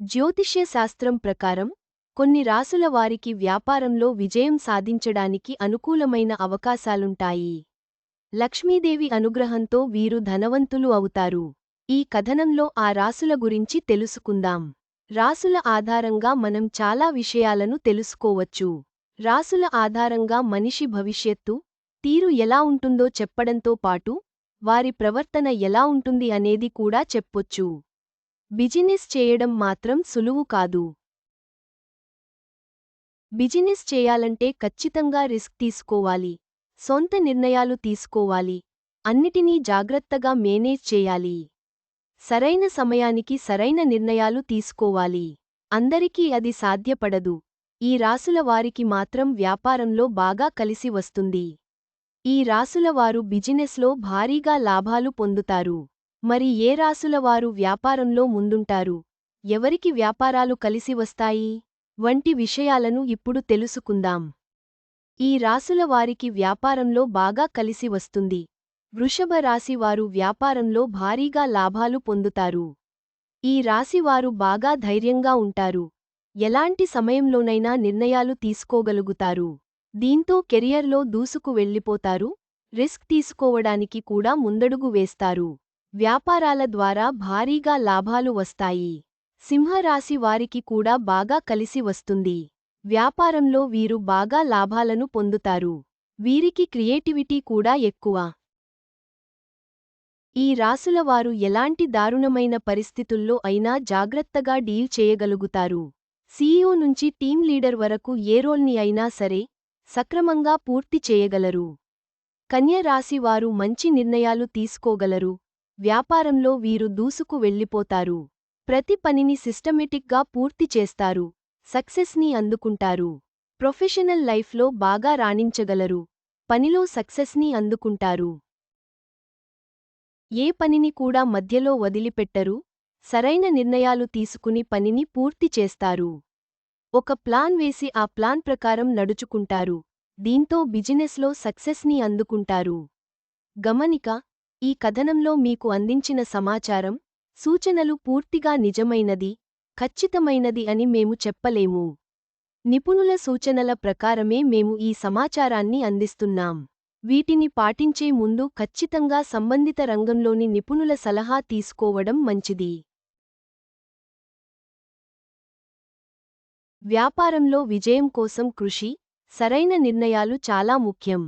జ్యోతిష్య శాస్త్రం ప్రకారం కొన్ని రాసుల వారికి వ్యాపారంలో విజయం సాధించడానికి అనుకూలమైన అవకాశాలుంటాయి. లక్ష్మీదేవి అనుగ్రహంతో వీరు ధనవంతులు అవుతారు. ఈ కథనంలో ఆ రాసుల గురించి తెలుసుకుందాం. రాసుల ఆధారంగా మనం చాలా విషయాలను తెలుసుకోవచ్చు. రాసుల ఆధారంగా మనిషి భవిష్యత్తు, తీరు ఎలా ఉంటుందో చెప్పడంతో పాటు వారి ప్రవర్తన ఎలా ఉంటుంది అనేది కూడా చెప్పొచ్చు. బిజినెస్ చేయడం మాత్రం సులువు కాదు. బిజినెస్ చేయాలంటే ఖచ్చితంగా రిస్క్ తీసుకోవాలి. సొంత నిర్ణయాలు తీసుకోవాలి. అన్నిటినీ జాగ్రత్తగా మేనేజ్ చేయాలి. సరైన సమయానికి సరైన నిర్ణయాలు తీసుకోవాలి. అందరికీ అది సాధ్యపడదు. ఈ రాసుల వారికి మాత్రం వ్యాపారంలో బాగా కలిసి వస్తుంది. ఈ రాసుల వారు బిజినెస్లో భారీగా లాభాలు పొందుతారు. మరి ఏ రాసుల వారు వ్యాపారంలో ముందుంటారు, ఎవరికి వ్యాపారాలు కలిసి వస్తాయి వంటి విషయాలను ఇప్పుడు తెలుసుకుందాం. ఈ రాసుల వారికి వ్యాపారంలో బాగా కలిసి వస్తుంది. వృషభ రాశి వారు వ్యాపారంలో భారీగా లాభాలు పొందుతారు. ఈ రాశివారు బాగా ధైర్యంగా ఉంటారు. ఎలాంటి సమయంలోనైనా నిర్ణయాలు తీసుకోగలుగుతారు. దీంతో కెరియర్లో దూసుకు వెళ్ళిపోతారు. రిస్క్ తీసుకోవడానికి కూడా ముందడుగు వేస్తారు. వ్యాపారాల ద్వారా భారీగా లాభాలు వస్తాయి. సింహరాశి వారికి కూడా బాగా కలిసి వస్తుంది. వ్యాపారంలో వీరు బాగా లాభాలను పొందుతారు. వీరికి క్రియేటివిటీ కూడా ఎక్కువ. ఈ రాసుల వారు ఎలాంటి దారుణమైన పరిస్థితుల్లో అయినా జాగ్రత్తగా డీల్ చేయగలుగుతారు. సీఈఓ నుంచి టీమ్ లీడర్ వరకు ఏ రోల్ని అయినా సరే సక్రమంగా పూర్తి చేయగలరు. కన్య రాశి వారు మంచి నిర్ణయాలు తీసుకోగలరు. వ్యాపారంలో వీరు దూసుకు వెళ్ళిపోతారు. ప్రతి పనిని సిస్టమేటిక్గా పూర్తి చేస్తారు. సక్సెస్ని అందుకుంటారు. ప్రొఫెషనల్ లైఫ్లో బాగా రాణించగలరు. పనిలో సక్సెస్ని అందుకుంటారు. ఏ పనిని కూడా మధ్యలో వదిలిపెట్టరు. సరైన నిర్ణయాలు తీసుకుని పనిని పూర్తి చేస్తారు. ఒక ప్లాన్ వేసి ఆ ప్లాన్ ప్రకారం నడుచుకుంటారు. దీంతో బిజినెస్లో సక్సెస్ని అందుకుంటారు. గమనిక: ఈ కథనంలో మీకు అందించిన సమాచారం, సూచనలు పూర్తిగా నిజమైనది, ఖచ్చితమైనది అని మేము చెప్పలేము. నిపుణుల సూచనల ప్రకారమే మేము ఈ సమాచారాన్ని అందిస్తున్నాం. వీటిని పాటించే ముందు ఖచ్చితంగా సంబంధిత రంగంలోని నిపుణుల సలహా తీసుకోవడం మంచిది. వ్యాపారంలో విజయం కోసం కృషి, సరైన నిర్ణయాలు చాలా ముఖ్యం.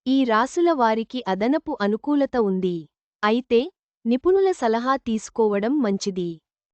ఈ రాసుల వారికి అదనపు అనుకూలత ఉంది. అయితే నిపుణుల సలహా తీసుకోవడం మంచిది.